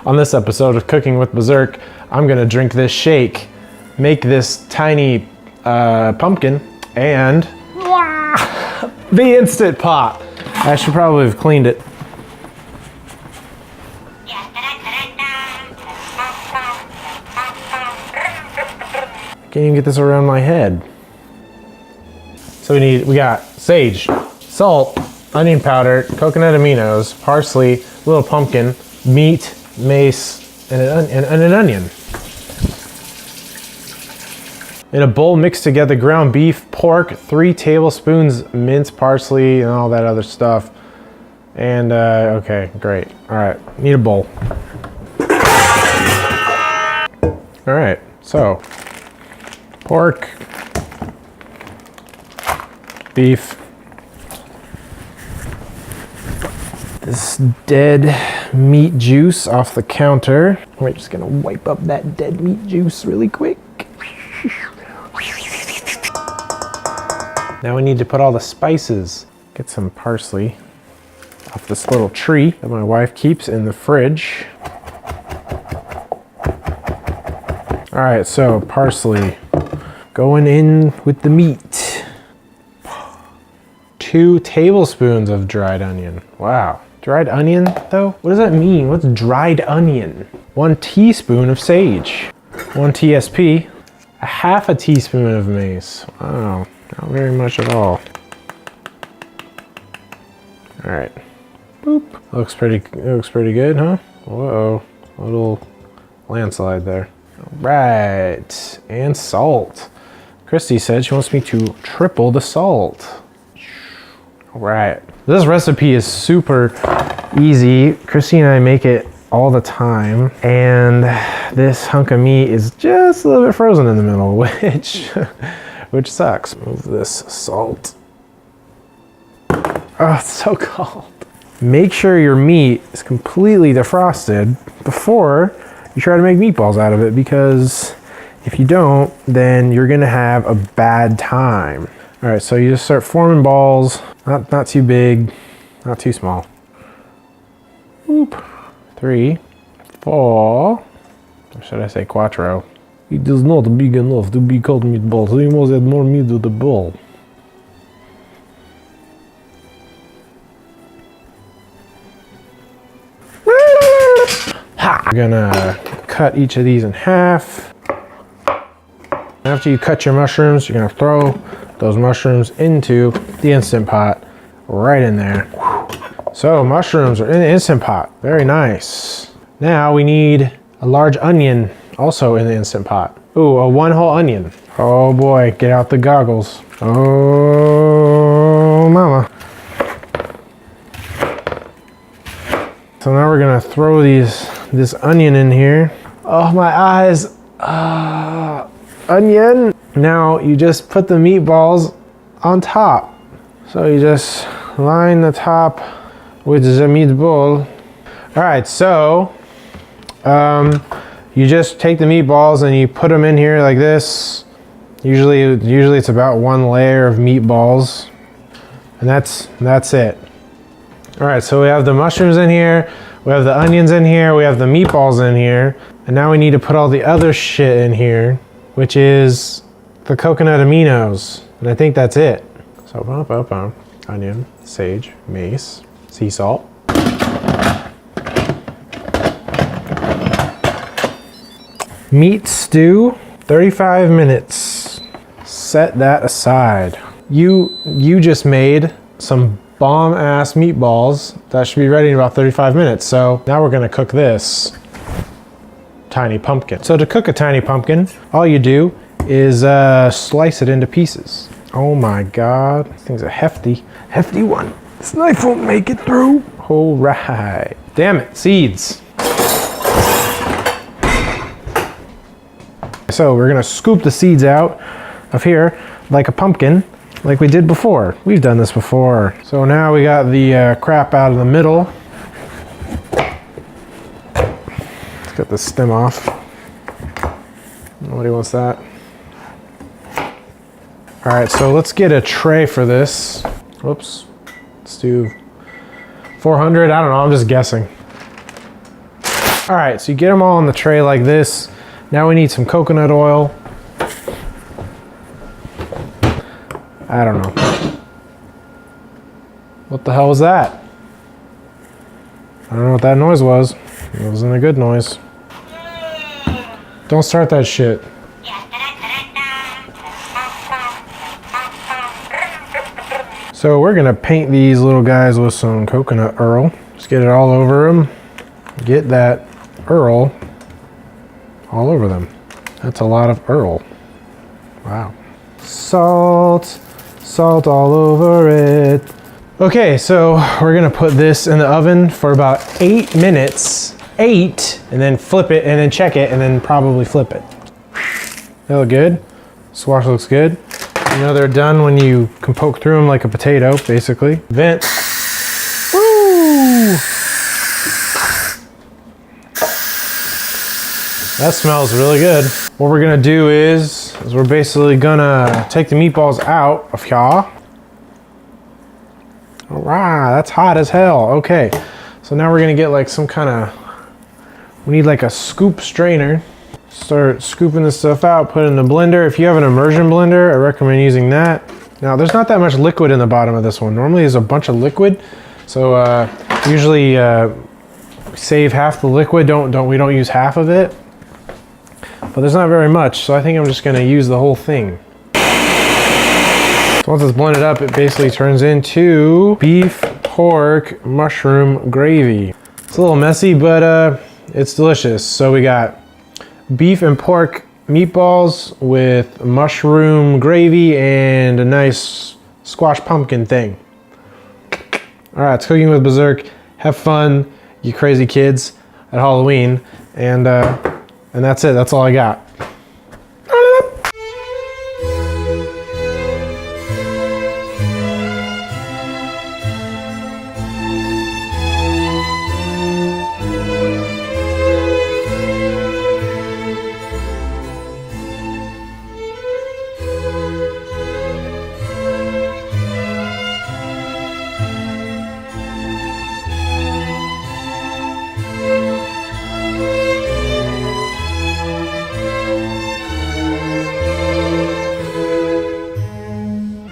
On this episode of Cooking with Bizurk, I'm gonna drink this shake, make this tiny pumpkin, and the Instapot. I should probably have cleaned it. Can't even get this around my head. So we got sage, salt, onion powder, coconut aminos, parsley, little pumpkin, meat, mace, and an onion. In a bowl, mix together ground beef, pork, 3 tablespoons minced parsley, and all that other stuff. And okay, great. All right, need a bowl. All right, so pork, beef, this dead meat juice off the counter. We're just gonna wipe up that dead meat juice really quick. Now we need to put all the spices. Get some parsley off this little tree that my wife keeps in the fridge. All right, so parsley going in with the meat. 2 tablespoons of dried onion. Wow. Dried onion, though? What does that mean? What's dried onion? 1 teaspoon of sage. 1 TSP. A half a teaspoon of mace. Wow, not very much at all. All right. Boop. Looks pretty good, huh? Whoa, a little landslide there. All right, and salt. Christy said she wants me to triple the salt. All right. This recipe is super easy. Christy and I make it all the time. And this hunk of meat is just a little bit frozen in the middle, which sucks. Move this salt. Oh, it's so cold. Make sure your meat is completely defrosted before you try to make meatballs out of it, because if you don't, then you're gonna have a bad time. All right, so you just start forming balls, not too big, not too small. Whoop. 3, 4, or should I say quattro? It is not big enough to be called meatballs, so you must add more meat to the bowl. We're gonna cut each of these in half. After you cut your mushrooms, you're gonna throw those mushrooms into the Instant Pot right in there. So mushrooms are in the Instant Pot, very nice. Now we need a large onion also in the Instant Pot. Ooh, a 1 whole onion. Oh boy, get out the goggles. Oh mama. So now we're gonna throw this onion in here. Oh my eyes, onion. Now you just put the meatballs on top. So you just line the top with the meatball. All right, so you just take the meatballs and you put them in here like this. Usually it's about 1 layer of meatballs, and that's it. All right, so we have the mushrooms in here, we have the onions in here, we have the meatballs in here, and now we need to put all the other shit in here, which is the coconut aminos, and I think that's it. So onion, sage, mace, sea salt. Meat stew, 35 minutes. Set that aside. You just made some bomb ass meatballs that should be ready in about 35 minutes. So now we're gonna cook this tiny pumpkin. So to cook a tiny pumpkin, all you do is slice it into pieces. Oh my God, this thing's a hefty one. This knife won't make it through. All right. Damn it, seeds. So we're gonna scoop the seeds out of here like a pumpkin, like we did before. We've done this before. So now we got the crap out of the middle. Let's get the stem off. Nobody wants that. All right, so let's get a tray for this. Whoops, let's do 400, I don't know, I'm just guessing. All right, so you get them all on the tray like this. Now we need some coconut oil. I don't know. What the hell was that? I don't know what that noise was. It wasn't a good noise. Don't start that shit. So we're gonna paint these little guys with some coconut oil. Just get it all over them. Get that oil all over them. That's a lot of oil. Wow. Salt, salt all over it. Okay, so we're gonna put this in the oven for about 8 minutes. 8, and then flip it, and then check it, and then probably flip it. They look good. Squash looks good. You know they're done when you can poke through them like a potato, basically. Vent. Woo! That smells really good. What we're gonna do is we're basically gonna take the meatballs out of here. All right, that's hot as hell. Okay, so now we're gonna get like some kind of, we need like a scoop strainer. Start scooping this stuff out, put it in the blender. If you have an immersion blender, I recommend using that. Now, there's not that much liquid in the bottom of this one. Normally there's a bunch of liquid. So usually save half the liquid. We don't use half of it. But there's not very much, so I think I'm just gonna use the whole thing. So once it's blended up, it basically turns into beef, pork, mushroom gravy. It's a little messy, but it's delicious. So we got beef and pork meatballs with mushroom gravy and a nice squash pumpkin thing. All right, it's Cooking with Bizurk. Have fun, you crazy kids, at Halloween. And that's it, that's all I got.